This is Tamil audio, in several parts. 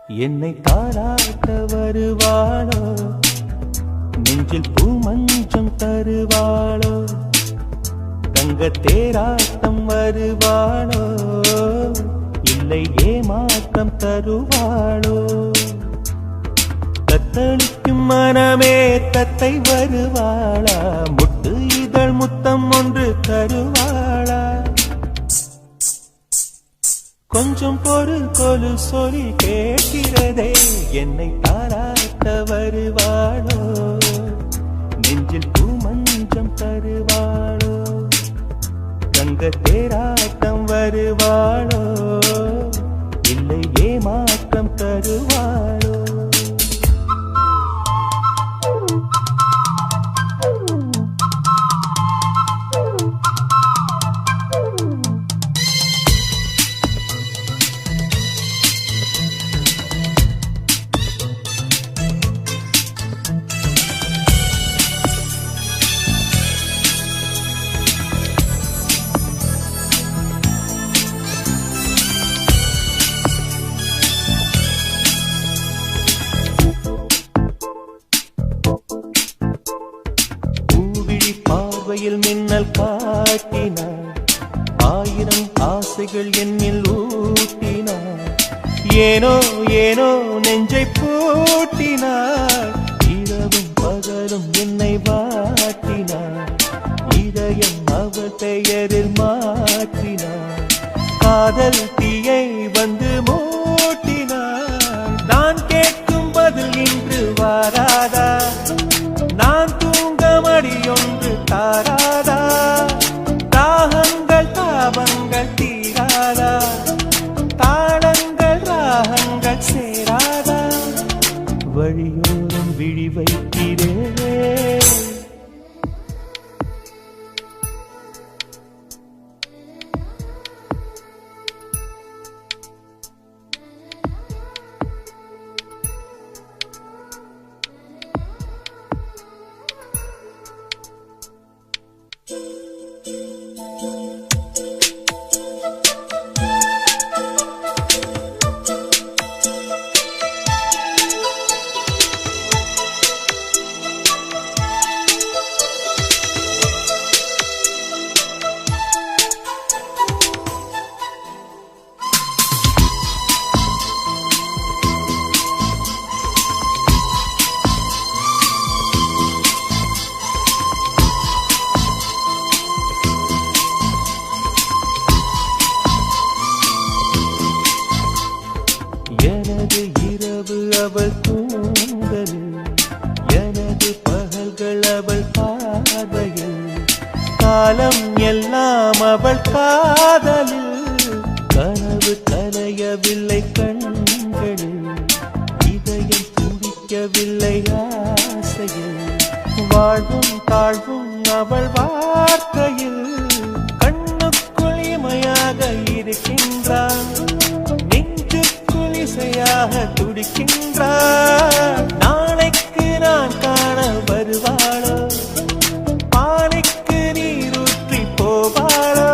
என்னை தாராட்ட வருவாளோ, நெஞ்சில் பூமஞ்சம் தருவாளோ, தங்க தேராட்டம் வருவாளோ, இல்லை ஏமாற்றம் தருவாளோ. தத்தளிக்கும் மனமே தத்தை வருவாளா, முட்டு இதழ் முத்தம் ஒன்று தருவாளா. கொஞ்சம் பொருள் கொலு சொல்லி கேட்கிறதே, என்னை தாராட்ட வருவாளோ, நெஞ்சில் பூமஞ்சம் தருவாளோ, தங்க தேராட்டம் வருவாளோ, இல்லை ஏமாற்றம் தருவாளோ. பார்வையில் மின்னல் காட்டினார், ஆயிரம் ஆசைகள் என்னில் ஊட்டினார், ஏனோ ஏனோ நெஞ்சை பூட்டினார், இரவும் பகலும் என்னை வாட்டினார், இதயம் அவள் பெயரில் மாற்றினார், காதல் தீயை வந்து மூட்டினார். நான் கேட்கும் பதில் இன்று வாராதா, நான் தூங்க மடியொன்று தாராதா, தாகங்கள் தாபங்கள் தீராதா, தாளங்கள் ராகங்கள் சேராதா, வழியோரம் விழி வைக்கிறேன். எனது இரவு அவள் தூங்கலில், எனது பகல்கள் அவள் பார்வையில், காலம் எல்லாம் அவள் காதலில், கனவு கலையவில்லை கண்களில், இதயம் துடிக்கவில்லை ஆசையில், வாழ்வும் தாழ்வும் அவள் வார்த்தையில், கண்ணுக்குள் இமையாக இருக்கின்றான், இசையாக துடிக்கின்றார். நாளைக்கு நான் காண வருவாளோ, பானைக்கு நீரூற்றி போவாளோ,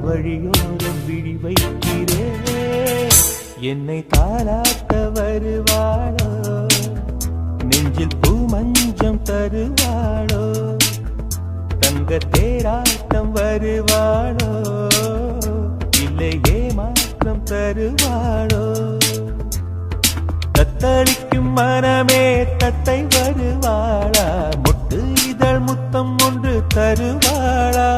வழியோரம் விழி வைக்கிறேன். என்னை தாராட்ட வருவாளோ, நெஞ்சில் பூமஞ்சம் தருவாளோ, தங்க தேராட்டம் வருவாளோ, இல்லை ஏமாற்றம் தருவாளோ. தத்தளிக்கும் மனமே தத்தை வருவாளா, முட்டு இதழ் முத்தம் ஒன்று தருவாளா.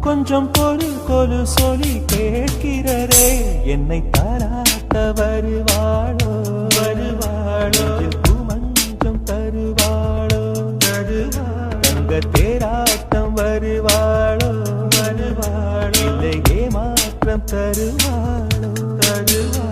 கொஞ்சம் பொருள் கொலு சொல்லி கேட்கிறதே, என்னை தாராட்ட வருவாளோ, வருவாளோ, பூமஞ்சம் தருவாளோ, தருவாளோ, தங்க தேராட்டம் வருவாளோ, வருவாளோ, இல்லை ஏமாற்றம் தருவாளோ, தருவாளோ.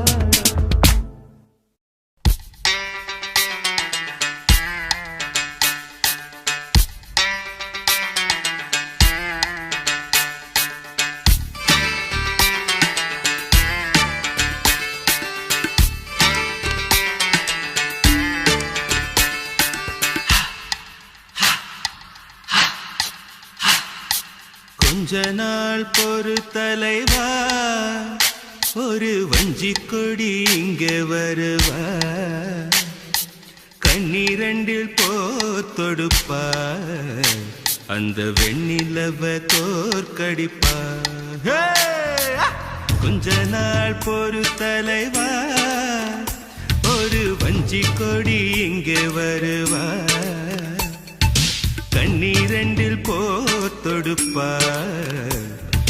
கொஞ்ச நாள் பொறு தலைவா, ஒரு வஞ்சி கொடி இங்கே வருவா கண்ணீரண்டில் போத்தொடுப்பா அந்த வெண்ணிலவ தோற்கடிப்பா கொஞ்ச நாள் பொறு தலைவா ஒரு வஞ்சி கொடி இங்கே வருவா கண்ணீரண்டில் போத்தொடுப்பா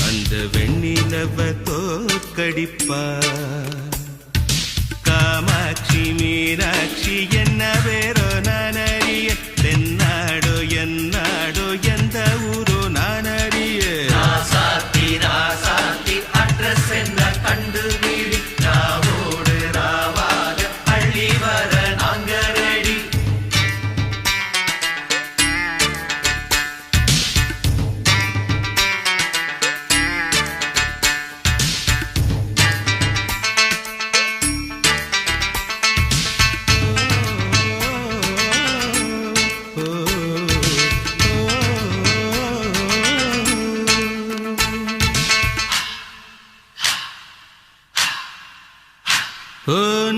அந்த வெண்ணிலவ தோற்கடிப்பா காமாட்சி மீனாட்சி என்ன வேறோ நான் அறிய தென்னாடோ என்னாடோ எந்த ஊரோ நான் அறிய ராசாத்தி ராசாத்தி அட்ரஸ் என்ன கண்டுபிடி ராவோடு ராவாக அள்ளி வர நாங்க ரெடி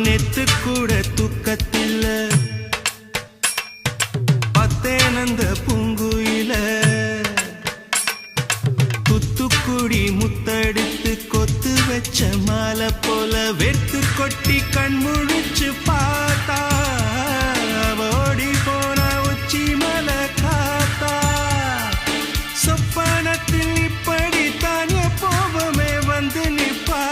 நெத்து கூட தூக்கத்தில்ல பத்தேனந்த பூங்குயில குத்துக்குடி முத்தடித்து கொத்து வச்ச மாலை போல வெத்து கொட்டி கண் முழிச்சு பார்த்தா ஓடி போன உச்சி மலை காத்தா சொப்பனத்தில் இப்படித்தான் எப்போவுமே வந்து நிப்பா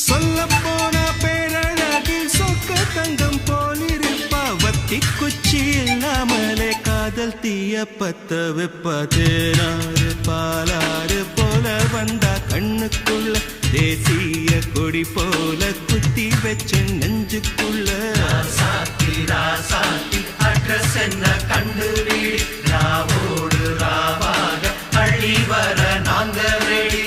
சொல்ல போன பேரழகில் சொக்க தங்கம் போலிருப்பா வத்தி குச்சி இல்லாமலே காதல் தீய பத்த வெப்பா தேனாறு பாலாறு போல வந்தா கண்ணுக்குள்ள தேசிய கொடி போல குத்தி வச்ச நெஞ்சுக்குள்ள ராசாத்தி ராசாத்தி அட்ரஸ் என்ன கண்டுபிடி ராவோடு ராவாக அள்ளி வர நாங்க ரெடி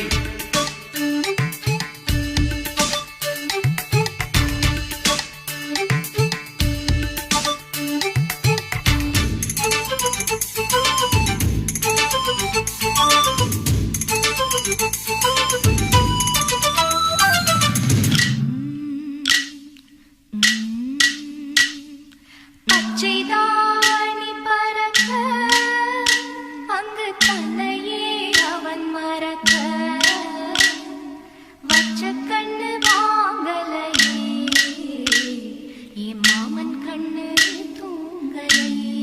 பச்சைதாணி பறக்க அங்கு தன்னையே அவன் மறக்க வச்ச கண்ணு வாங்கலையே என் மாமன் கண்ணு தூங்கலையே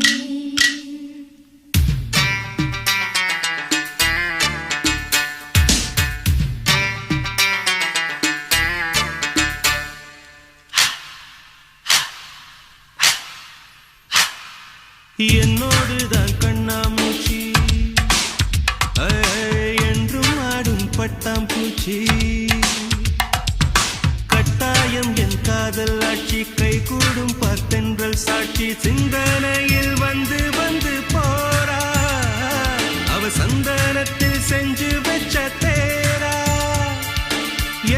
என்னோடுதான் கண்ணாமூச்சி என்றும் ஆடும் பட்டாம்பூச்சி கட்டாயம் என் காதல் ஆட்சி கை கூடும் பார்த்தென்றல் சாட்சி சிந்தனையில் வந்து வந்து போறா அவ சந்தனத்தில் செஞ்சு வச்ச தேரா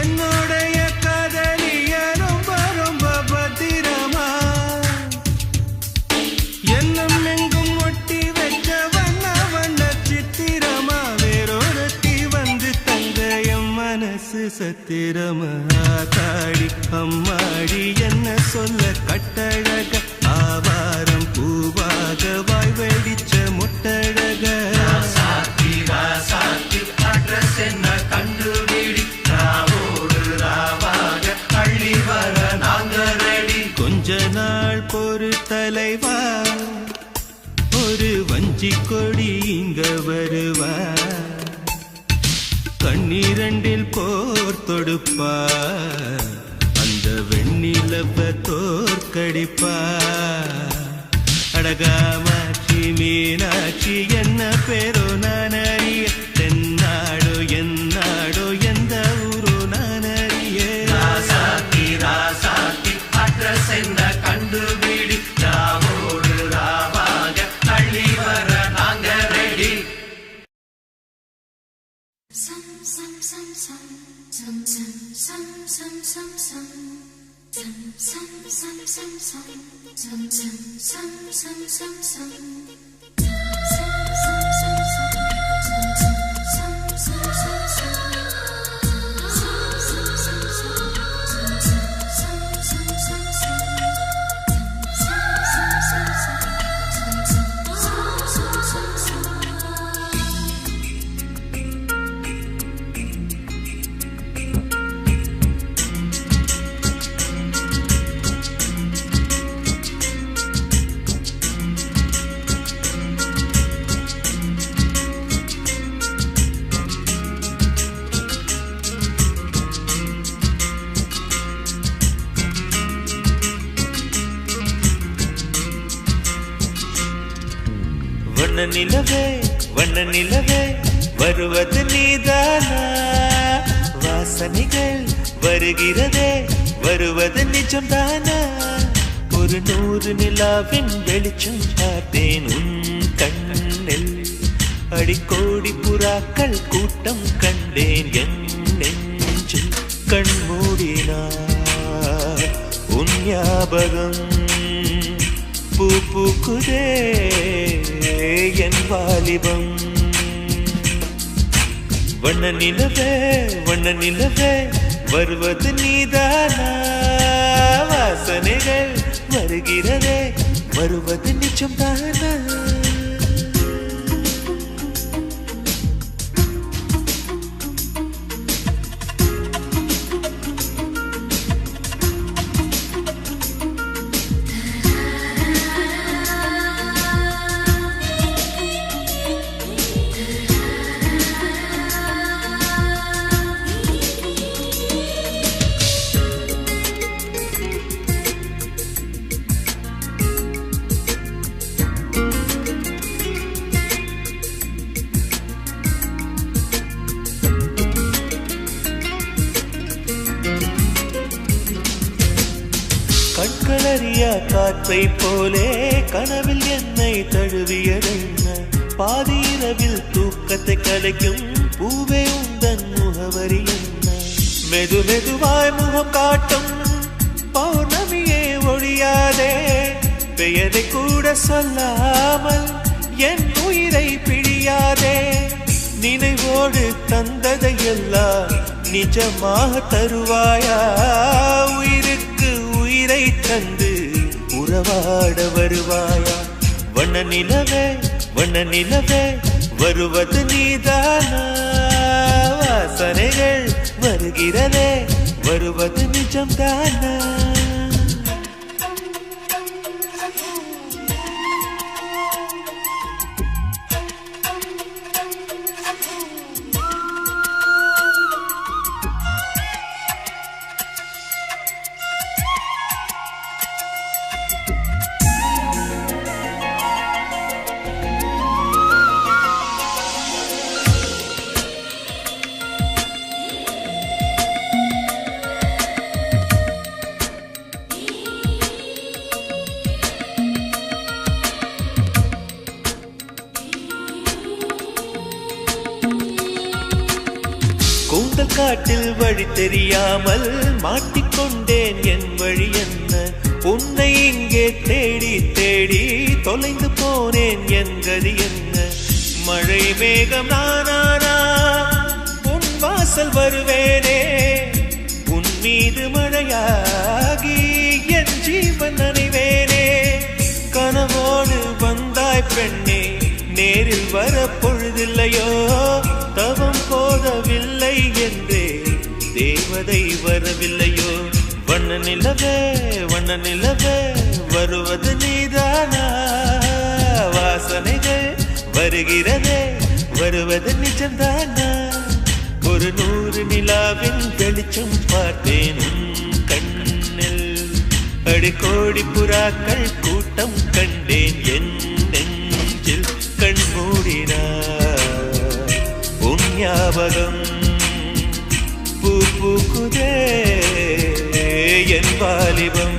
என்னுடைய காதலிய ரொம்ப ரொம்ப பத்திரமா என்னம் எங்கும் ஒட்டி வச்ச வண்ண வண்ண சித்திரமா வேறொருத்தி வந்து தங்க என் மனசு சத்திரமா தாடி அம்மாடி என்ன சொல்ல கட்டழக ஆவாரம் பூவாக வாய் வெடிச்ச முட்டழக ராசாத்தி ராசாத்தி அட்ரஸ் என்ன கண்டுபிடி ராவோடு ராவாக அள்ளி வர நாங்க ரெடி கொஞ்ச நாள் பொறு தலைவா ஒரு வஞ்சி கொடி இங்க வருவா கண்ணீரண்டில் போர் தொடுப்பா அந்த வெண்ணிலவ தோற்கடிப்பா அடகாமாட்சி மீனாட்சி என்ன பேரோ நான் அறிய தென்னாடோ என்னாடோ எந்த ஊரோ நான் அறிய ராசாத்தி ராசாத்தி அட்ரஸ் என்ன கண்டுபிடி ராவோடு ராவாக அள்ளி வர நாங்க ready Some, some, some, some, some, some, some, some, some, some, some, some, some, some, some, some, some, some, some, some. வண்ண நிலவே வண்ண நிலவே வருவது நீதானா வாசனைகள் வருகிறதே வருவது நிஜம்தானா ஒரு 100 நிலாவின் வெளிச்சம் பார்த்தேன் உன் கண்ணில் அடிக்கோடி புறாக்கள் கூட்டம் கண்டேன் என் நெஞ்சில் கண்மூடினார் உன் ஞாபகம் பூ பூக்குதே என் வாலிபம் வண்ண நிலவே வருவது நீதானா வாசனைகள் வருகிறதே வருவது நிஜம்தானா கண்களறியா காற்றை போலே கனவில் என்னை தழுவியதென்ன பாதி இரவில் தூக்கத்தை கலைக்கும் பூவே உந்தன் முகவரி என்ன மெது மெதுவாய் முகம் காட்டும் பௌர்ணமியே ஒழியாதே பெயரை கூட சொல்லாமல் என் உயிரை பிழியாதே நினைவோடு தந்ததையெல்லாம் நிஜமாக தருவாயா உயிருக்கு உயிரை தந்து உறவாட வருவாயா வண்ண நிலவே வருவது நீதானா வாசனைகள் வருகிறதே வருவது நிஜம்தானா கூந்தல் காட்டில் வழி தெரியாமல் மாட்டிக்கொண்டேன் என் வழி என்ன உன்னை இங்கே தேடி தேடி தொலைந்து போனேன் என் கதி என்ன மழை மேகம் நானானா உன் வாசல் வருவேனே உன் மீது மழையாகி என் ஜீவன் நனைவேனே கனவோடு வந்தாய் பெண்ணே நேரில் வர பொழுதில்லையோ தவம் போதவில்லை என்றே தேவதை வரவில்லையோ வண்ண நிலவே வருவது நீதானா வாசனைகள் வருகிறதே வருவது நிஜம்தானா ஒரு 100 நிலாவின் வெளிச்சம் பார்த்தேன் உன் கண்ணில் அடிக்கோடி புறாக்கள் கூட்டம் கண்டேன் என் நெஞ்சில் கண்மூடினார் உன் ஞாபகம் பூ பூக்குதே என் வாலிபம்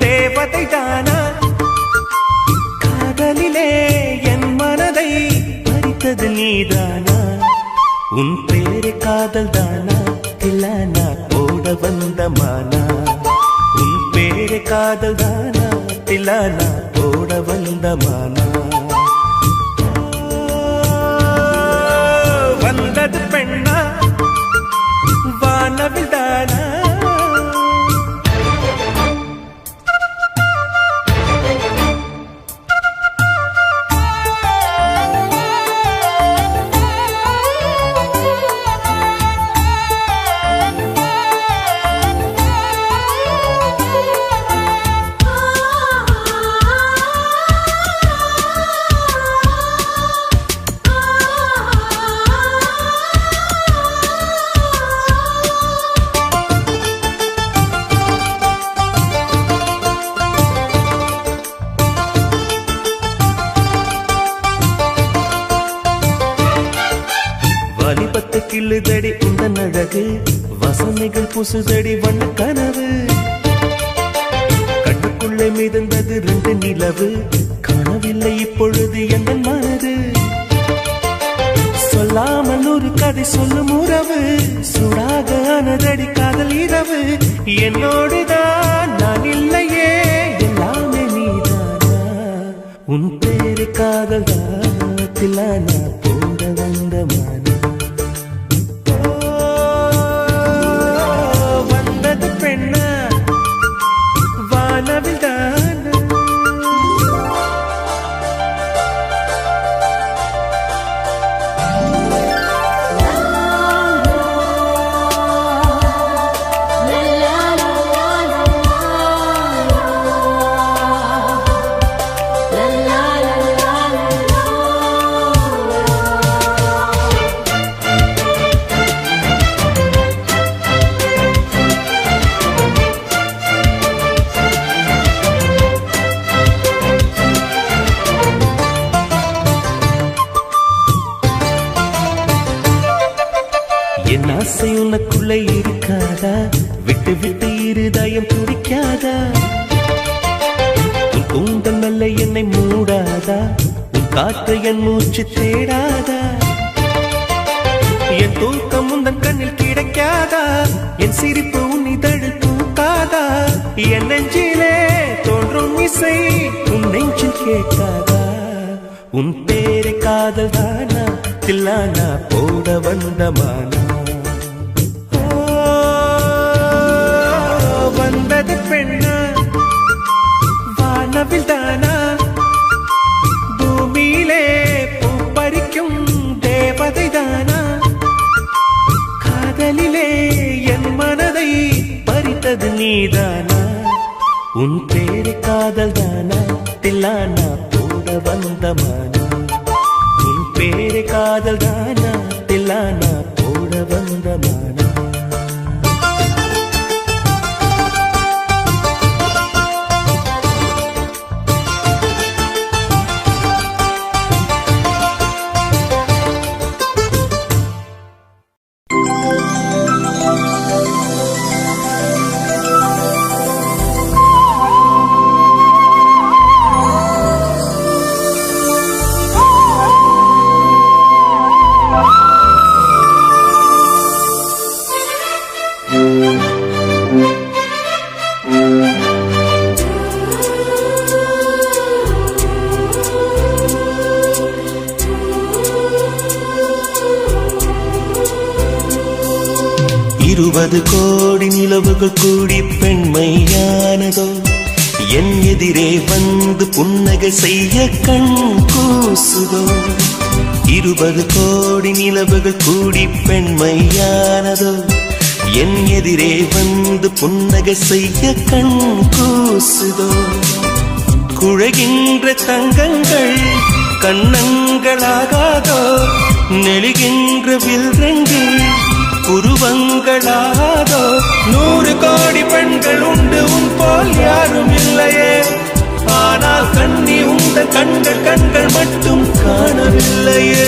தேவதை தானா காதலிலே என் மனதை பறித்தது நீதானா உன் பேரு காதல் தானா தில்லானா போட வந்த மானா உன் பேரு காதல் தானா தில்லானா போட வந்த மானா வந்தது பெண்ணா வானவில் தானா வலிபத்து கிள்ளுதடி இந்த அழகு வசனைகள் புசுதடி வண்ண கனவு கண்ணுக்குள்ளே மிதந்தது 2 நிலவு காணவில்லை இப்பொழுது என் மனது சொல்லாமல் ஒரு கதை சொல்லும் உறவு சுடாக ஆனதடி காதல் இரவு என்னோடுதான் நான் இல்லையே எல்லாமே நீதானா உன் பேரு காதல் தானா போட வந்த மானா என் ஆசை உனக்குள்ளே இருக்காதா விட்டு விட்டு இருதயம் துடிக்காதா உன் கூந்தல் மெல்ல என்னை மூடாதா உன் காற்று என் மூச்சு தேடாதா என் தூக்கம் உந்தன் கண்ணில் கிடைக்காதா என் சிரிப்பு உன் இதழில் தூக்காதா என் நெஞ்சிலே தோன்றும் இசை உன் நெஞ்சில் கேட்காதா உன் பேரு காதல் தானா தில்லானா போட வந்த மானா வந்தது பெண்ணா வானவில் தானா பூமியிலே பூ பறிக்கும் தேவதை தானா காதலிலே என் மனதை பறித்தது நீதானா உன் பேரு காதல் தானா தில்லானா போட வந்த மானா உன் பேரு காதல் தானா தில்லானா போட வந்த மானா இருபது கோடி நிலவுகள் கூடி பெண்மையானதோ என் எதிரே வந்து புன்னகை செய்ய கண் கூசுதோ 20 கோடி நிலவுகள் கூடி பெண்மையானதோ என் எதிரே வந்து புன்னகை செய்ய கண் கூசுதோ குழைகின்ற தங்கங்கள் கண்ணங்களாகாதோ நெளிகின்ற வில்ரங்கள் புருவங்களாதோ 100 கோடி பெண்கள் உண்டு உன் போல் யாரும் இல்லையே ஆனால் கண்ணி உந்த கண்கள் கண்கள் மட்டும் காணவில்லையே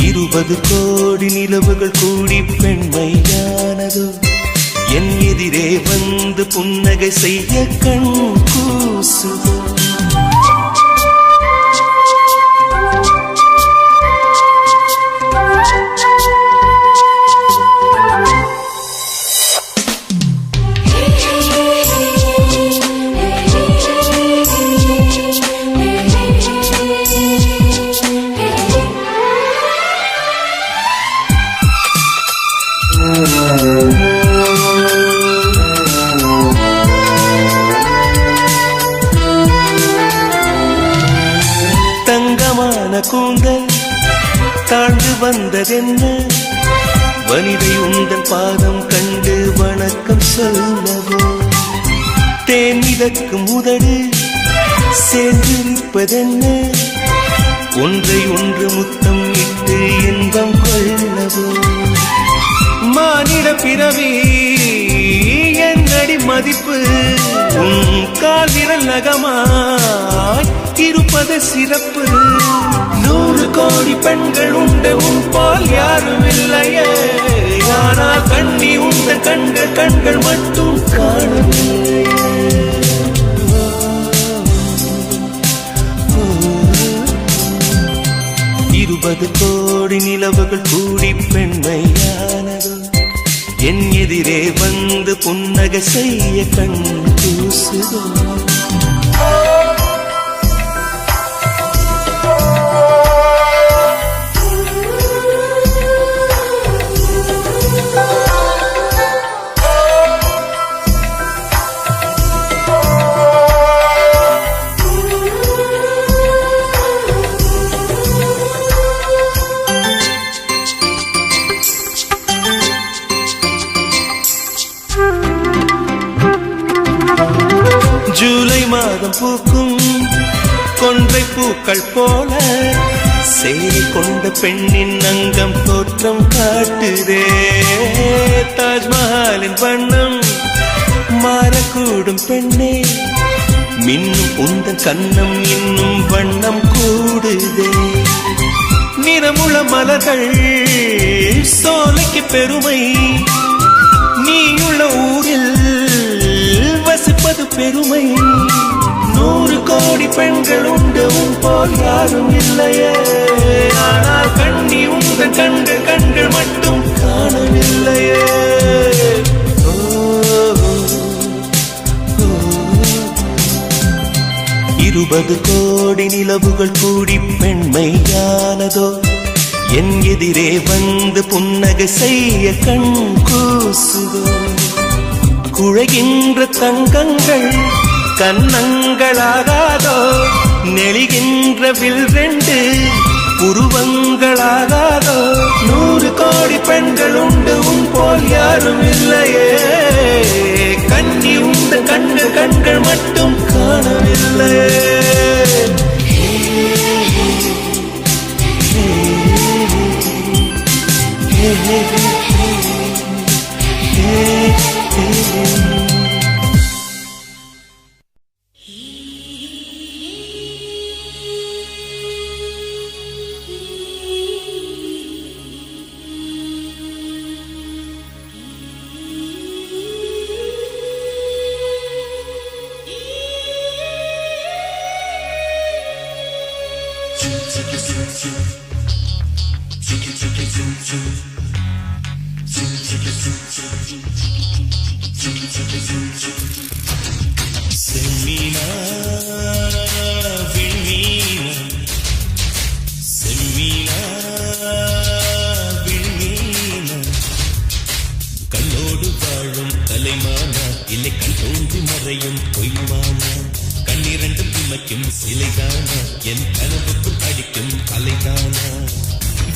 இருபது கோடி நிலவுகள் கூடி பெண்மையானது மெய்யானதோ என் எதிரே வந்து புன்னகை செய்ய கண் கூசுதோ தங்கமான கூந்தல் தாழ்ந்து வந்ததென்ன வனிதை உந்தன் பாதம் கண்டு வணக்கம் சொல்லவோ தேன் மிதக்கும் உதடு சேர்ந்திருப்பதென்ன ஒன்றை ஒன்று முத்தம் இட்டு இன்பம் கொள்ளவோ மானிட பிறவி என்னடி மதிப்பு உன் கால் விரல் நகமாய் இருப்பது சிறப்பு 100 கோடி பெண்கள் உண்டு உன் போல் யாரும் இல்லையே ஆனால் கண்ணி உந்த கண்கள் மட்டும் காணவில்லையே 20 கோடி நிலவுகள் கூடி பெண்மையானதோ என் எதிரே வந்து புன்னகை செய்ய கண் கூசுதோ ஜூலை மாதம் பூக்கும் கொன்றை பூக்கள் போல சேரி கொண்ட பெண்ணின் அங்கம் தோற்றம் காட்டுதே தாஜ்மஹாலின் வண்ணம் மாறக்கூடும் பெண்ணே மின்னும் உந்தன் கண்ணம் இன்னும் வண்ணம் கூடுதே நிறமுள்ள மலர்கள் சோலைக்கு பெருமை நீயுள்ள ஊரில் வசிப்பது பெருமை 100 கோடி பெண்கள் உண்டு உன் போல் யாரும் இல்லையே ஆனால் கண்ணி உங்கள் கண்கள் மட்டும் காணவில்லையே 20 கோடி நிலவுகள் கூடி பெண்மையானதோ என் எதிரே வந்து புன்னகை செய்ய கண் கூசுதோ குழைகின்ற தங்கங்கள் கன்னங்களாகாதோ நெளிகின்ற வில் 2 உருவங்களாகாதோ 100 கோடி பெண்கள் உண்டு உன் போல் யாரும் இல்லையே கண்ணி உந்த கண்கள் மட்டும் காணவில்லையே கண்ணோடு வாழும் தலைமானா இல்லை கண் தோன்றி மறையும் பொய்மானா கண்ணிரண்டும் இமைக்கும் சிலைதானா என் கனவுக்குள் அடிக்கும் கலைதானா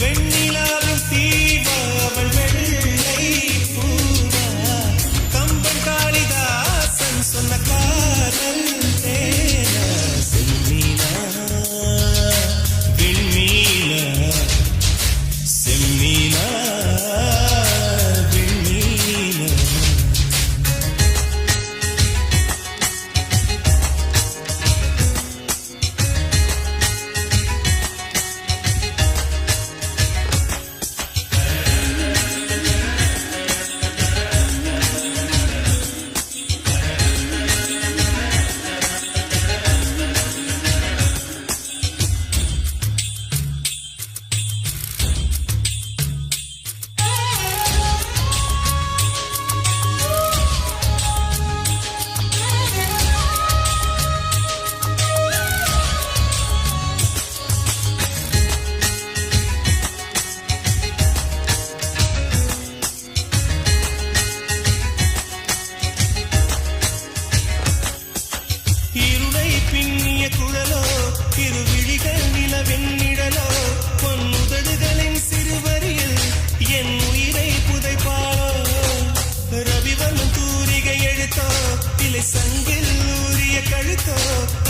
வெண்ணிலாவின் தீவா அவள் வெள்ளை பூவா கம்பன் காளிதாசன் சொன்ன காதல் தேனா செம்மீனா விண்மீனா செம்மீனா வெண்ணிடலோ பொன்னுதடுகளின் சிறுவரியில் என் உயிரை புதைப்பாளோ ரவிவர்மன் தூரிகை எழுத்தோ இலை சங்கில் ஊறிய கழுத்தோ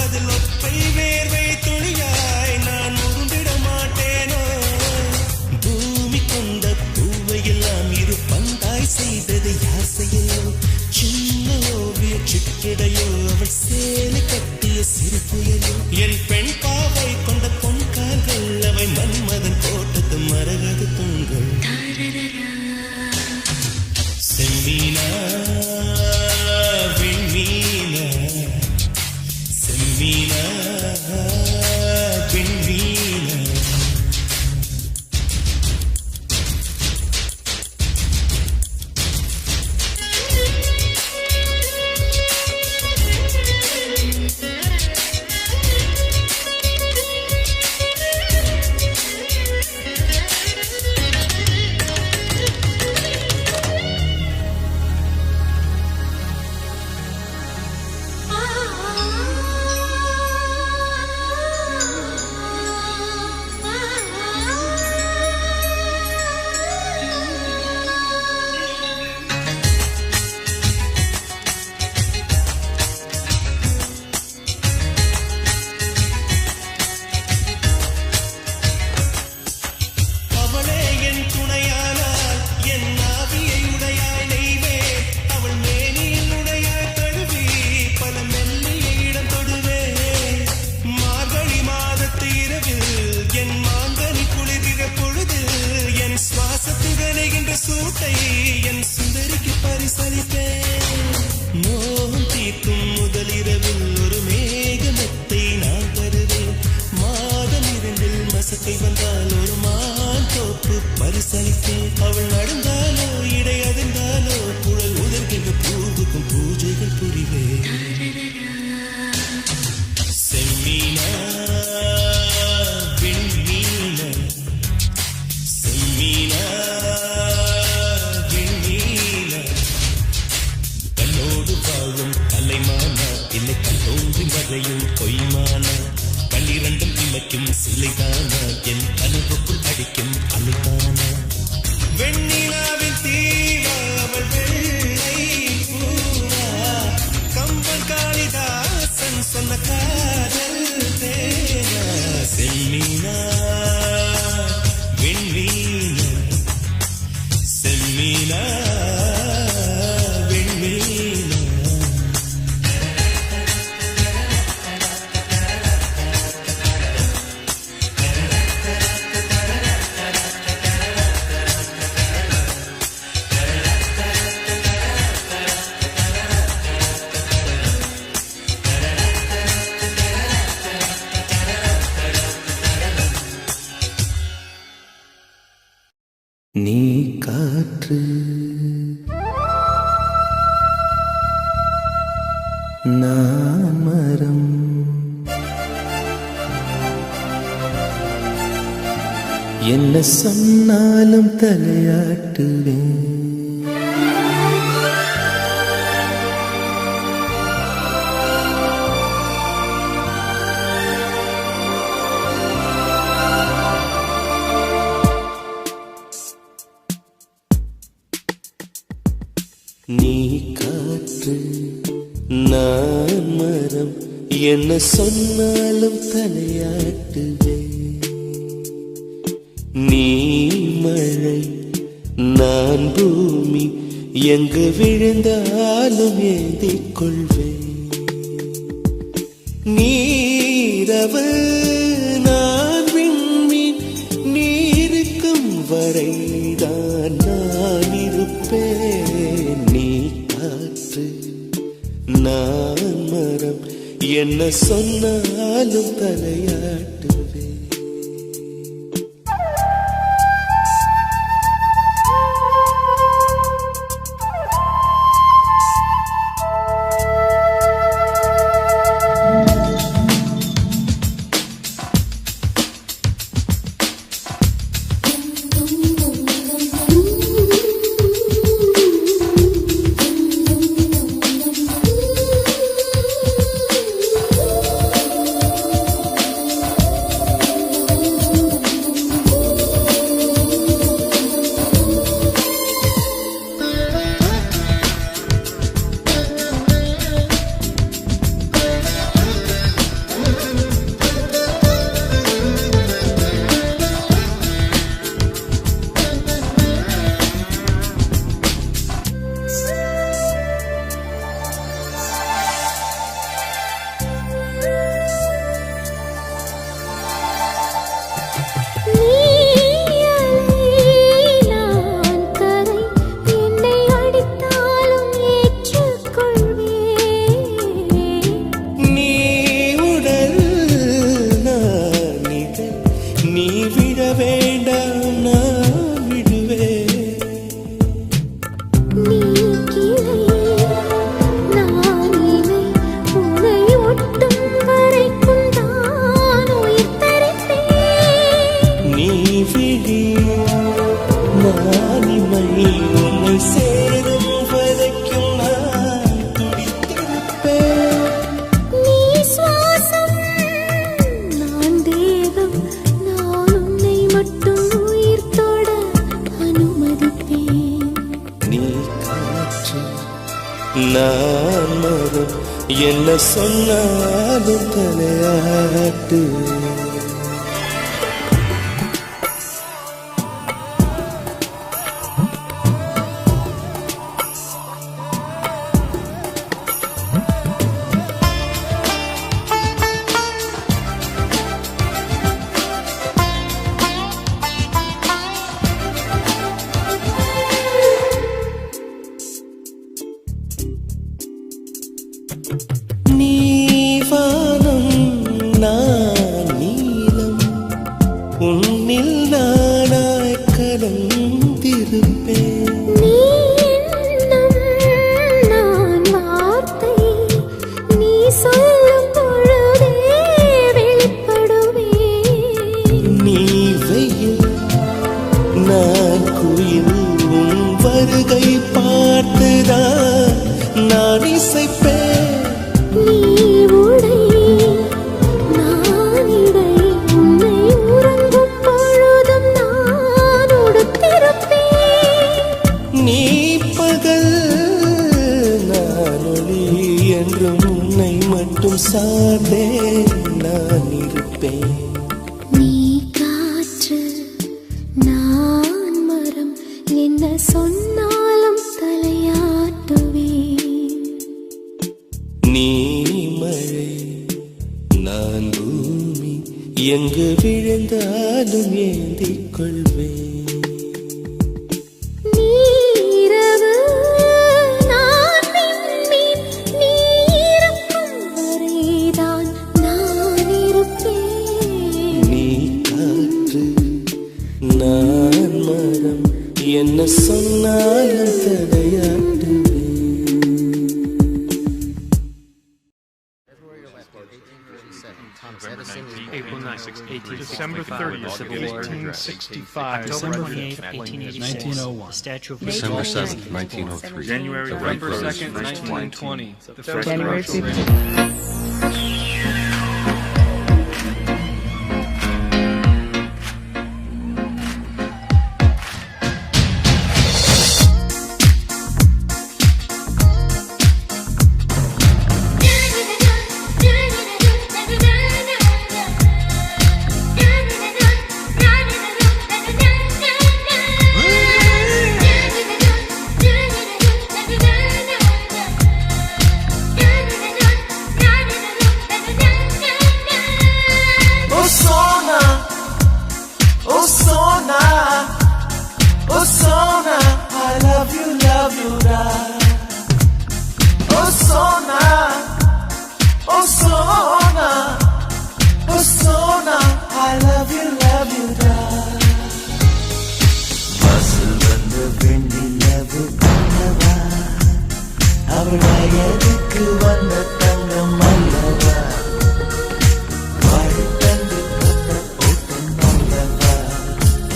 அதில் ஒப்பை வேர்வை துளியாய் நான் முகுந்திட மாட்டேனோ பூமி கொண்ட பூவை எல்லாம் இரு பந்தாய் செய்தது யார் செய்யலோ சின்ன ஓவிய சிக்கிடையோ அவள் சேலை கட்டிய சிறு புயலோ என் பெண் பாவை கொண்ட பொன் கால்கள் அவை மன்மதன் போட்டது மரகது தூண்கள் செம்மீனா விண்மீனா செம்மீனா விண்மீனா சூட்டை என் சுந்தரிக்கு பரிசளிப்பேன் மோகம் தீர்க்கும் முதலிரவில் ஒரு மேகமெத்தை நான் தருவேன் மாதம் இரண்டில் மசக்கை வந்தால் ஒரு மான் தோப்பு பரிசளிப்பேன் அவள் நடந்தாலோ இடை அதிர்ந்தாலோ குழல் உதர்கின்ற பூவுக்கும் பூஜைகள் புரிவேன் செம்மீனா விண்மீனா செம்மீனா பொய்மானா பன்னிரண்டும் இமைக்கும் சிலைதானா என் கனவுக்குள் அடிக்கும் அலைதானா வெண்ணிலாவின் தீவா அவள் வெள்ளை பூவா கம்பன் காளிதாசன் சொன்ன காதல் தேனா செம்மீனா வெண்மீனா செம்மீனா வெண்மீனா நீ காற்று நான் மரம் என்ன சொன்னாலும் தலையாட்டுவேன் நீ காற்று நான் மரம் என்ன சொன்னாலும் தலையாட்டுவே நீ மழை நான் பூமி எங்கு விழுந்தாலும் ஏந்திக் கொள்வேன் நீரவு நான் விண்மீன் நீருக்கும் வரைதான் நான் இருப்பேன் நீ காற்று நான் மரம் என்ன சொன்னாலும் தலையாட்டுவே நான் மரம் என்ன சொன்னாலும் தலையாட்டு. உன்னில் நானாய் கலந்திருப்பேன். நீ எண்ணம் நான் வார்த்தை, நீ சொல்லும் பொழுதே வெளிப்படுவேன். நீ வெயில் நான் குயில், உன் வருகை பார்த்துதான் நான் இசைப்பேன். நீ உடை நான் இடை, உன்னை உறங்கும் பொழுதும் நான் உடுத்திருப்பேன். நீ பகல் நான் ஒளி என்றும் உன்னை மட்டும் சார்ந்தே நான் இருப்பேன். நீ காற்று நான் மரம், என்ன சொன்னாலும் தலையாட்டுவேன். நீ மழை நான் பூமி, எங்கு விழுந்தாலும் ஏந்திக் கொள்வேன். நீரவு நான் விண்மீன், நீ இருக்கும் வரைதான் நான் இருப்பேன். நீ காற்று நான் மரம், என்ன சொன்னாலும் தடையாட்டுவேன். April 9th, December 30th, 1865, December 28th, 1901. Statue of December Liberty. 7th, 1903. January The right 2nd, rose 1920. The first January commercial 15th. Sona, I love you, da. Oh Sona, oh Sona, oh Sona, I love you, da. பஸ்ஸில் வந்த வெண்ணிலவு கண்ணவா, அவள் வயதுக்கு வந்த தங்கம் அல்லவா, வாழ்த்தந்து கத்த போட்டு நல்லவா,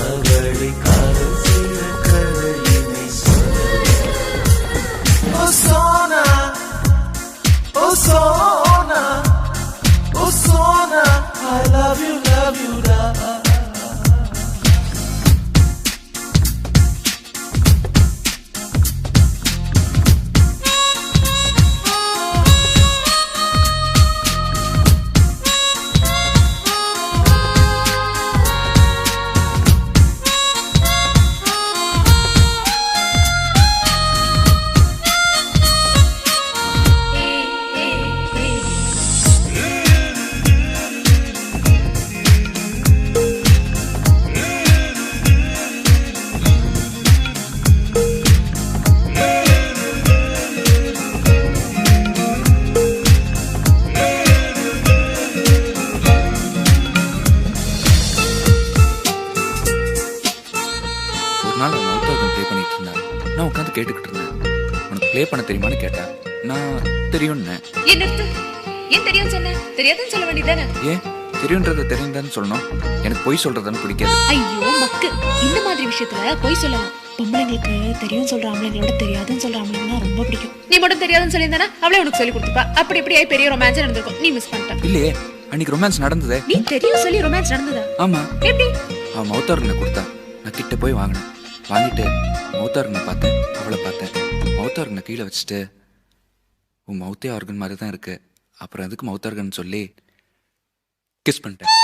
அவளை காதல் செய்த கதையினை சொல்லவா. Oh Sona, oh Sona, oh Sona, I love you, da. நாள் அவன் அவுத்தாகம் ப்ளே பண்ணிட்டு இருந்தான். நான் உட்காந்து கேட்டுக்கிட்டு இருந்தேன். உனக்கு ப்ளே பண்ண தெரியுமான்னு கேட்டேன். நான் தெரியும்னு. ஏன் நிறுத்து? ஏன் தெரியும் சொன்ன? தெரியாதுன்னு சொல்ல வேண்டியதானே? ஏன் தெரியுன்றத தெரியுதான்னு சொல்லணும். எனக்கு பொய் சொல்றதுன்னு பிடிக்காது. ஐயோ மக்கு, இந்த மாதிரி விஷயத்துல பொய் சொல்லலாம். பொம்பளைங்களுக்கு தெரியும் சொல்ற ஆம்பளைங்களோட தெரியாதுன்னு சொல்ற ஆம்பளைங்கன்னா ரொம்ப பிடிக்கும். நீ மட்டும் தெரியாதுன்னு சொல்லியிருந்தானா அவளே உனக்கு சொல்லி கொடுத்துப்பா. அப்படி இப்படி பெரிய ரொமான்ஸ் நடந்திருக்கும், நீ மிஸ் பண்ணிட்ட. இல்லையே, அன்னைக்கு ரொமான்ஸ் நடந்ததே. நீ தெரியும் சொல்லி ரொமான்ஸ் நடந்ததா? ஆமா. எப்படி? அவன் மௌத்தாருங்க கொடுத்தா, நான் கிட்ட போய் வாங்கினேன். வாங்கிட்டு மௌத்தாருங்க பார்த்தேன், அவளை பார்த்தேன். மௌத்தாருங்க கீழே வச்சுட்டு உன் மவுத்தே ஆர்கன் மாதிரி தான் இருக்கு. அப்புறம் அதுக்கு மவுத் ஆர்கன் சொல்லி கிஸ் பண்ணிட்டேன்.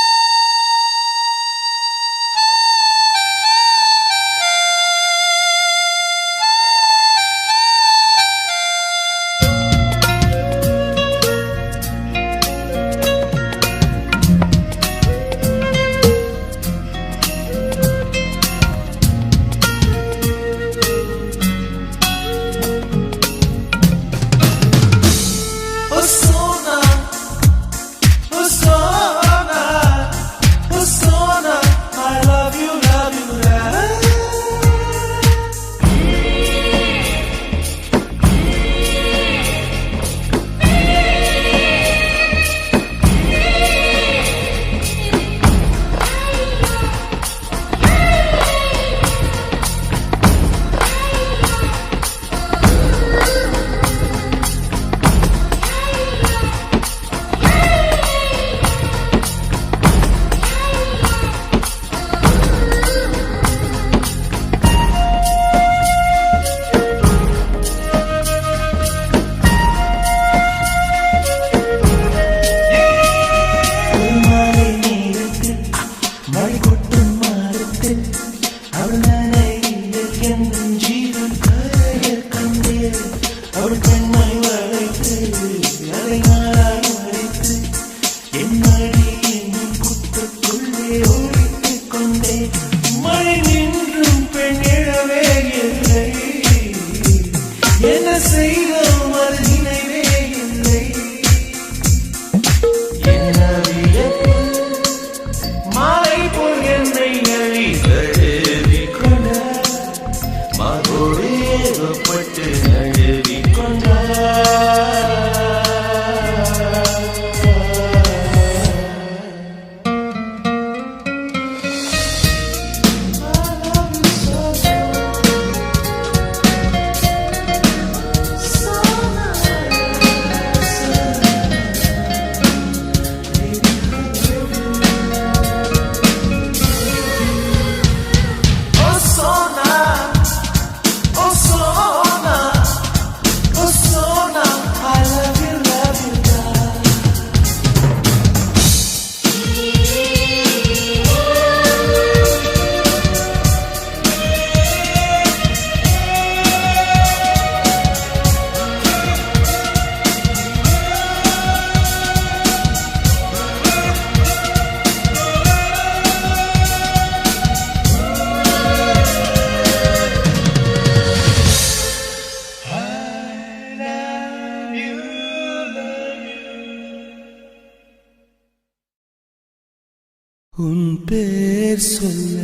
உன் பேர் சொல்ல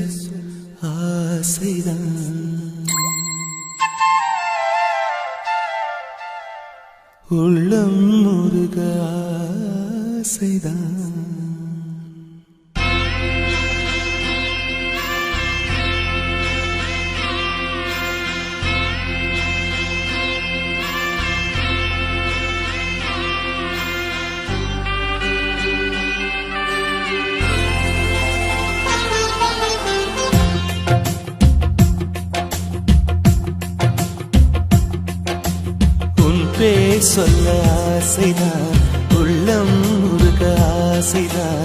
ஆசைதான், உள்ளம் முருக ஆசைதான். பேர் சொல்ல ஆசைதான், உள்ளம் முருக ஆசைதான்,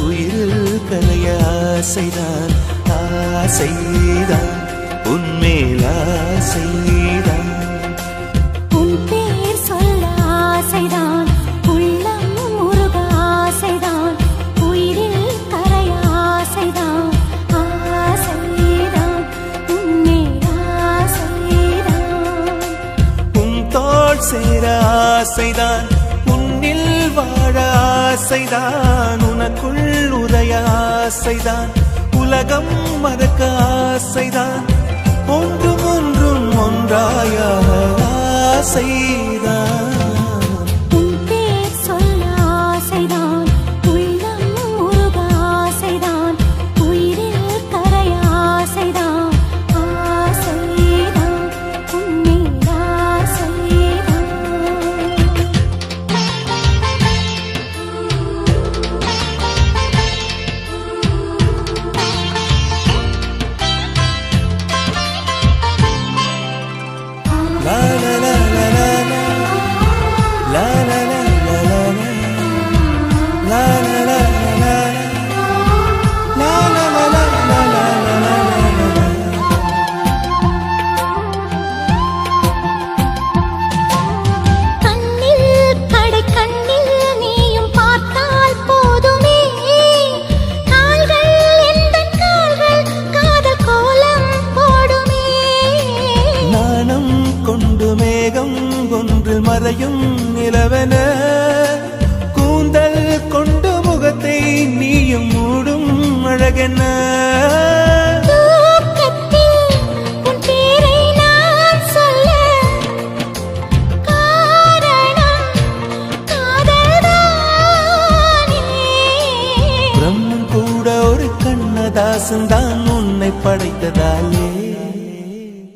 உயிரில் கலைய ஆசைதான், ஆசைதான் உன்மேல் ஆசைதான். உன் பேர் சொல்ல ஆசைதான், உள்ளம் முருக ஆசைதான், உயிரில் கரைய ஆசைதான், ஆசைதான் உன்மேல் ஆசைதான். உன் தோள் சேர ஆசைதான், உன்னில் வாழ ஆசைதான், உனக்குள் உதய ஆசைதான், உலகம் மறக்க ஆசைதான், ஒன்றும் ஒன்றும் ஒன்றாய ஆசைதான். உன் பேர் சொல்ல ஆசைதான், உள்ளம் முருக ஆசைதான், உயிரில் கரைய ஆசைதான், ஆசைதான் உன்மேல் ஆசைதான். La la la la la la. என்ன பிரம்மன் கூட ஒரு கண்ணதாசன் தான் உன்னை படைத்ததாலே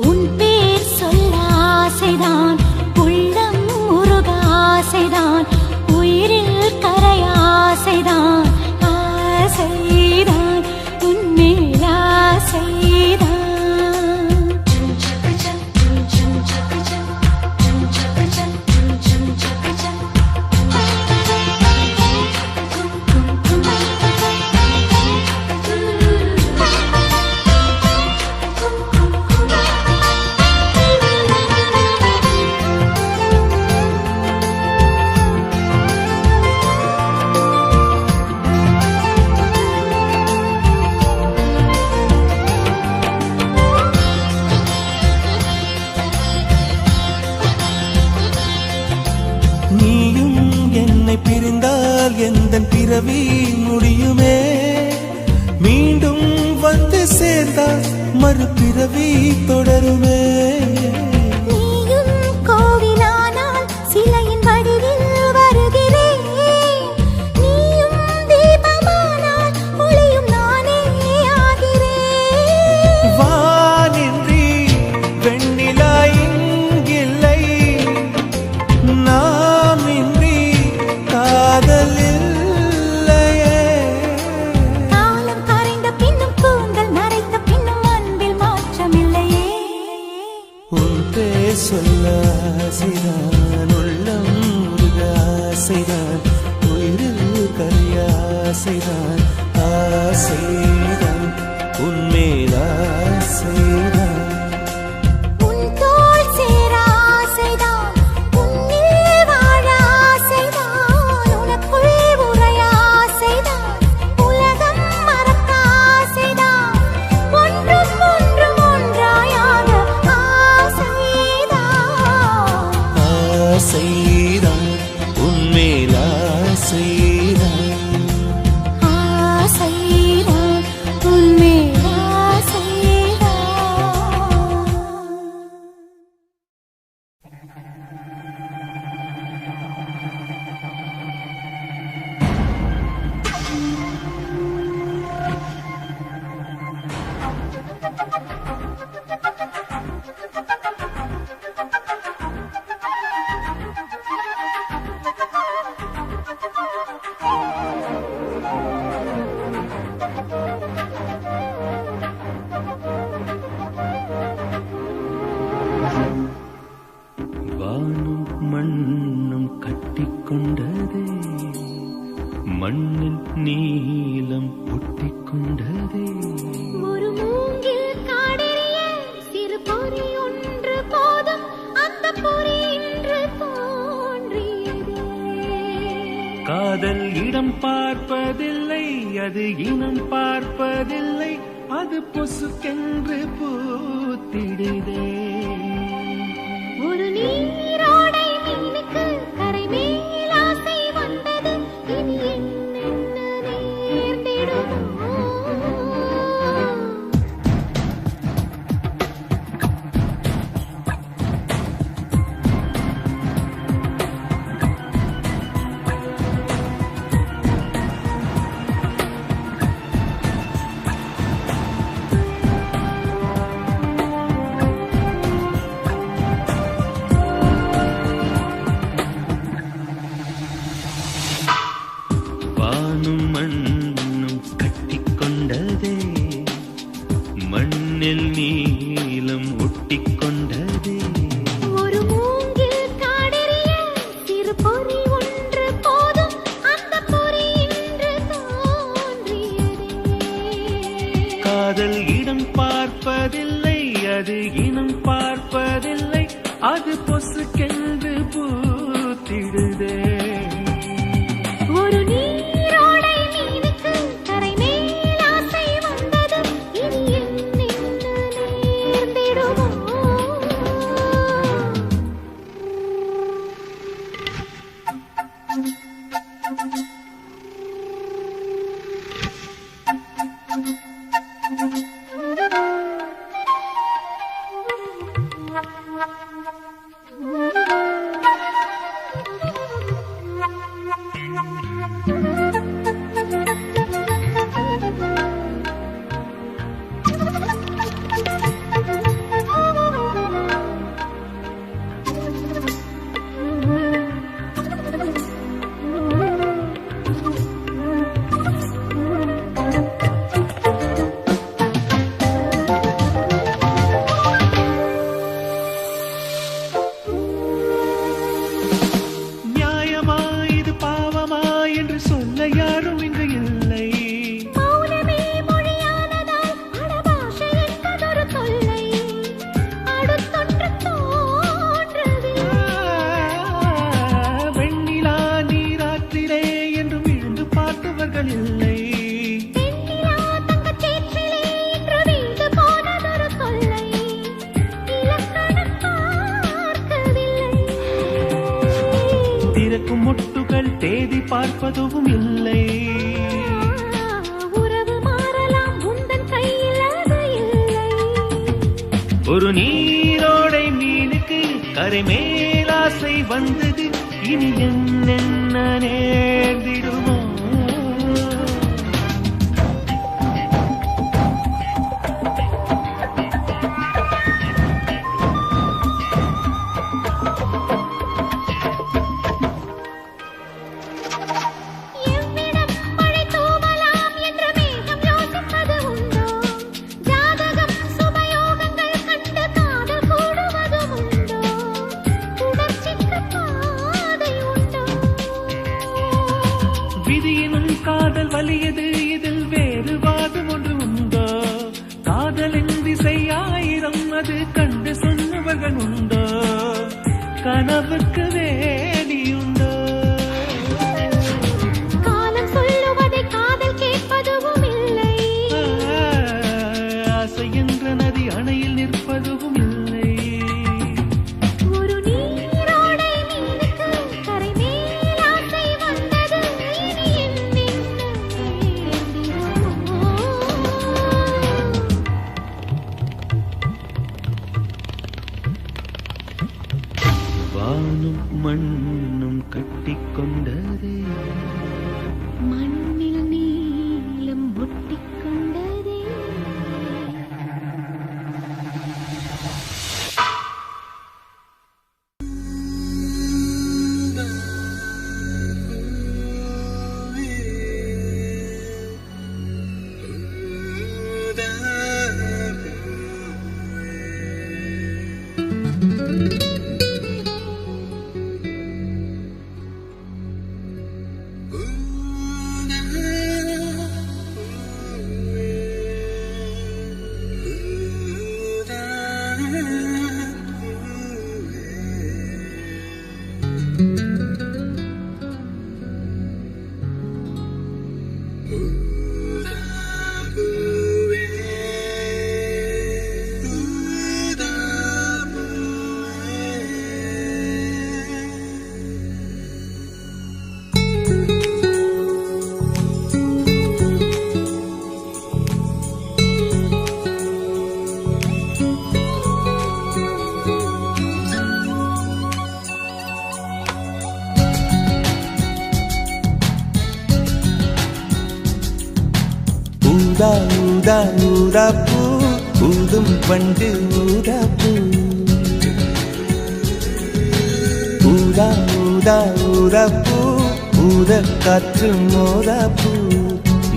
உன் பேர் சொல்ல ஆசைதான், உள்ளம் முருக ஆசைதான், உயிரில் கரை ஆசைதான், ஆசைதான் உன்மேல் ஆசைதான். நீயும் என்னை பிரிந்தால் எந்தன் பிறவி முடியுமே, மீண்டும் வந்து சேர்ந்தால் மறுபிறவி தொடருமே. நீயும் கோவிலானால் சிலையின் வடிவில் வருகிறேன், நீயும் தீபமானால் ஒளியும் நானே ஆகிறேன். வானின்றி வெண்ணிலா இங்கில்லை, நாமின்றி காதல் இல்லையே. காலம் கரைந்த பின்னும் கூந்தல் நரைத்த பின்னும் அன்பில் மாற்றமில்லையே. உன் பேர் சொல்ல ஆசைதான், உள்ளம் முருக ஆசைதான், உயிரில் கரிய ஆசைதான், ஆசைதான் உன்மேல் ஆசைதான். உன் தோள் சேர ஆசைதான், உன்னில் வாழ ஆசைதான், உனக்குள் உறைய ஆசைதான், உலகம் மறக்க ஆசைதான், ஒன்றும் ஒன்றும் ஒன்றாயாக ஆசைதான். ஆசைதான் உன்மேல் ஆசைதான். ஆசைதான் உன்மேல் ஆசைதான். வானும் மண்ணும் கட்டிக்கொண்டதே, மண்ணில் நீலம் ஒட்டிக்கொண்டதே. ஒரு மூங்கில் காடெரிய சிறு பொறி ஒன்று போதும், அந்த பொறி இன்று தோன்றியதே. காதல் இடம் பார்ப்பதில்லை, அது இனம் பார்ப்பதில்லை, அது பொசுக்கென்று பூத்திடுதே. ஒரு நீரோடை மீனுக்கு கரை மேல் ஆசை வந்தது, இனி என்னென்ன நேர்ந்திடுமோ. வானும் மண்ணும் கட்டிக்கொண்டதே, மண்ணில் நீலம் ஒட்டிக்கொண்டதே. ஒரு மூங்கில் காடெரிய சிறு பொறி ஒன்று போதும், அந்த பொறி இன்று தோன்றியதே. காதல் இடம் பார்ப்பதில்லை, அது இனம் பார்ப்பதில்லை, அது பொசுக்கென்று பூத்திடுதே. ஒரு நீரோடை மீனுக்கு கரை மேல் ஆசை வந்தது, இனி என்னென்ன நேர்ந்திடுமோ. Thank you. பார்ப்பதும் இல்லை. உறவு மாறலாம் உந்தன் கையில் அது இல்லை. ஒரு நீரோடை மீனுக்கு கரை மேலாசை வந்தது, இனி என்ன நேர்ந்திடுமோ? எவ்விடம் மழை தூவலாம் என்று மேகம் யோசிப்பது உண்டோ? ஜாதகம் சுபயோகங்கள் கண்டு காதல் கூடுவதும் உண்டோ? உணர்ச்சிக்கு பாதை உண்டோ? விதியினும் காதல் வலியது, இதில் வேறு வாதம் ஒன்று உண்டோ? காதலின் திசை ஆயிரம், அது கண்டு சொன்னவர்கள் உண்டோ? கனவுக்கு வேலியுண்டோ? காலம் சொல்லுவதை காதல் கேட்பதும் இல்லை. ஆசை என்ற நதி அணையில் நிற்பதும் இல்லை. ஒரு நீரோடை மீனுக்கு கரை மேல் ஆசை வந்தது, இனி என்னென்ன நேர்ந்திடுமோ? வானும் மண்ணும் கட்டிக்கொண்டதே, மண்ணில் நீலம் ஒட்டிக்கொண்டதே. ஊதா ஊதா ஊதா பூ, ஊதும் பண்டு ஊதா பூ. ஊதா ஊதா ஊதா பூ, ஊத காற்று மோதா பூ.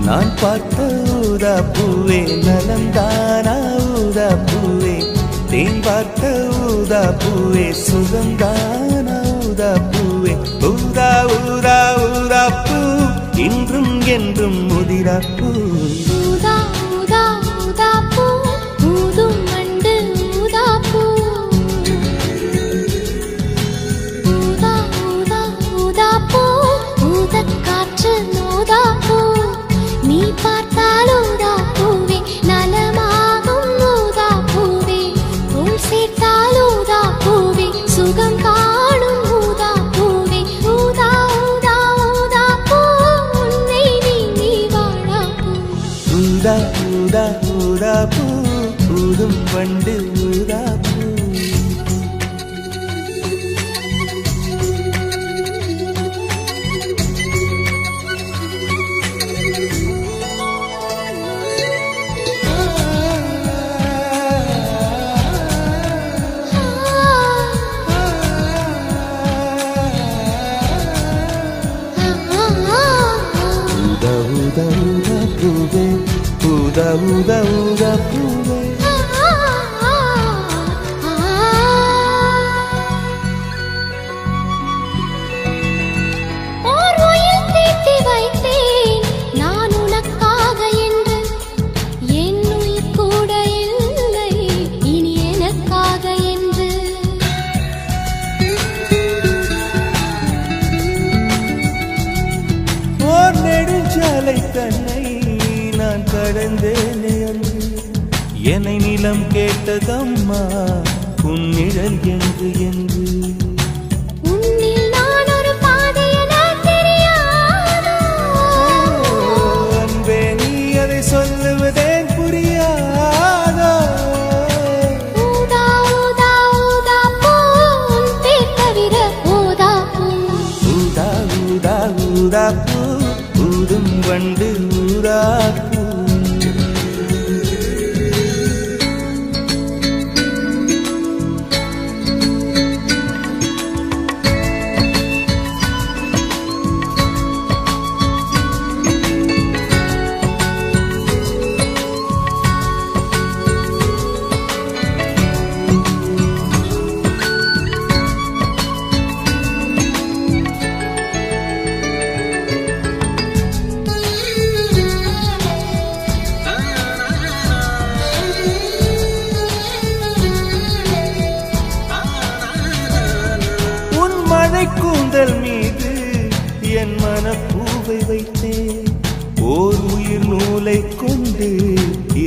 நான் பார்த்த ஊதா பூவே நலந்தானா ஊதா பூவே, தேன் பார்த்த ஊதா பூவே சுகந்தானா ஊதா பூவே. ஊதா ஊதா ஊதா பூ, இன்றும் என்றும் முதிரா பூ. ஊதா ஊதா ஊதா பூ, ஊதும் வண்டு ஊதா பூ. ஊதா ஊதா ஊதா பூ, ஊதக் காற்று மோதா பூ. நீ பார்த்தால் ஊதா பூவே நலமாகும் ஊதா பூவே, உள் சேர்த்தால் ஊதா பூவே சுகம் காணும் ஊதா பூவே. ஊதா ஊதா ஊதா பூ, உன்னை நீ வாழா பூ. ஊதா ஊதா ஊதா பூ, ஊதும் பண்டு ஊதா பூ. ஊதா ஊதா ஊதா பூவே, ஊதா ஊதா ஊதா பூவே. ஓர் உயில் தீட்டி வைத்தேன் நான் உனக்காக என்று, என் உயிர் கூட இல்லை இனி எனக்காக என்று. ஓர் நெடுஞ்சாலை தன்னை நான் கடந்தேனே அன்று, என்னை நிலம் கேட்டதம்மா உன் நிழல் என்று என்று. உன்னில் நான் ஒரு பாதை என தெரியாது.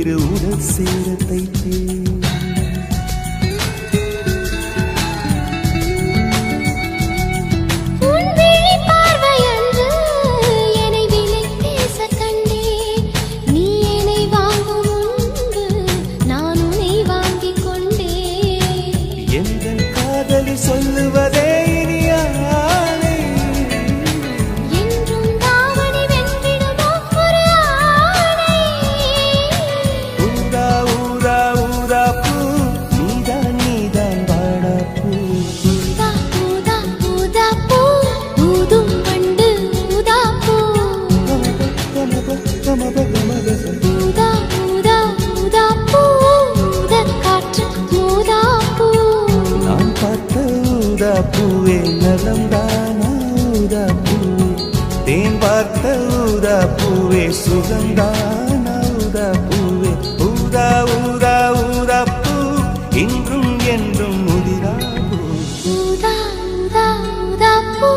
இரு உடல் சேர தைத்தேன். சொல்லுவதே இனியானே என்றும் தாவணி வென்றிடுமோ ஒரு ஆணை. ஊதா ஊதா ஊதா பூ நீதான் நீதான் வாடா பூ. ஊதா ஊதா ஊதா பூ ஊதும் பண்டு ஊதா பூ. ஊதா ஊதா ஊதா பூ ஊதக் காற்று ஊதா பூ. நான் பார்த்த ஊதா பூவே நலம்தானா ஊதா பூவே, தேன் பார்த்த ஊதா பூவே சுகந்தானா ஊதா பூவே. ஊதா ஊதா ஊதா பூ இன்றும் என்றும் முதிரா பூ. ஊதா ஊதா ஊதா பூ.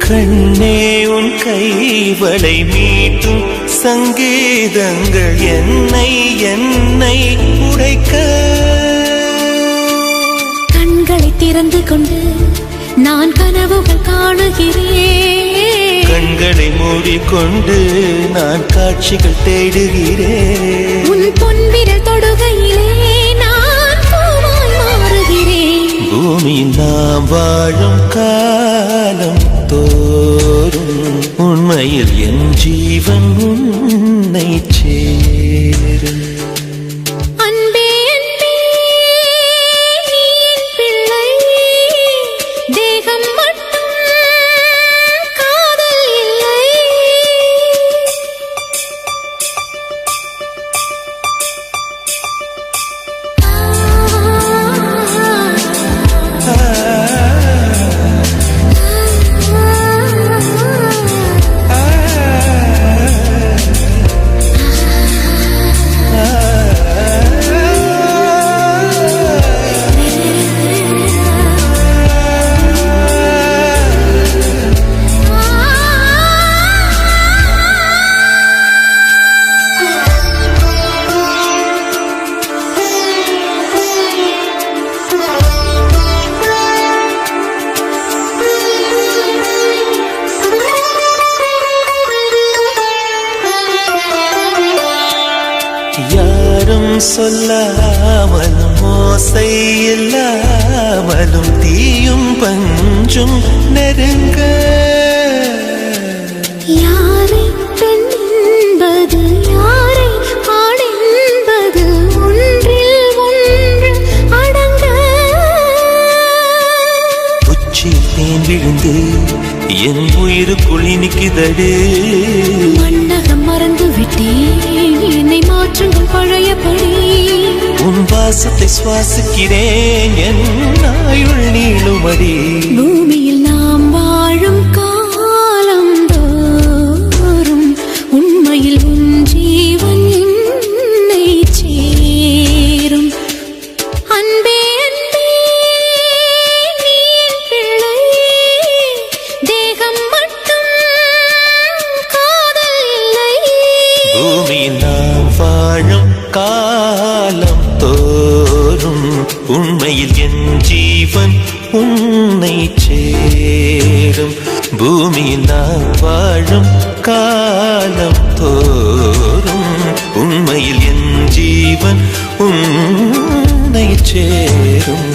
கண்ணே உன் கைவளை மீட்டும் சங்கீதங்கள் என்னை என்னை உடைக்க. கண்களை திறந்து கொண்டு நான் கனவுகள் காணுகிறேன். கண்களை மூடிக்கொண்டு நான் காட்சிகள் தேடுகிறேன். உன் பொன்விரல் தொடுகையிலே நான் பூவாய் மாறுகிறேன். பூமியில் நாம் வாழும் காலம் தோறும் உண்மையில் என் ஜீவன் உன்னை சேரும். அன்பே அன்பே நீ என் பிள்ளை, தேகம் மட்டும் காதல் இல்லை. சொல்லாமலும் ஓசை இல்லாமலும் தீயும் பஞ்சும் நெருங்க யாரை பெண் என்பது யாரை ஆண் என்பது ஒன்றில் ஒன்று அடங்க உச்சி தேன் விழுந்து என் உயிருக்குள் இனிக்குதடு மன்னகம் மறந்து விட்டேன் என்னை மாற்றுங்கள் பழையபடி உன் வாசத்தை சுவாசிக்கிறேன் என் ஆயுள் நீளுமடி பூமியில் நாம் வாழும் காலம் தோறும் உண்மையில் உன் ஜீவன் என்னை சேரும் அன்பே அன்பே நீ என் பிள்ளை தேகம் மட்டும் காதல் இல்லை பூமியில் நாம் வாழும் காலம் தோறும் உண்மையில் என் ஜீவன் உன்னை சேரும் பூமியில் நாம் வாழும் காலம் தோறும் உண்மையில் என் ஜீவன் உன்னை சேரும்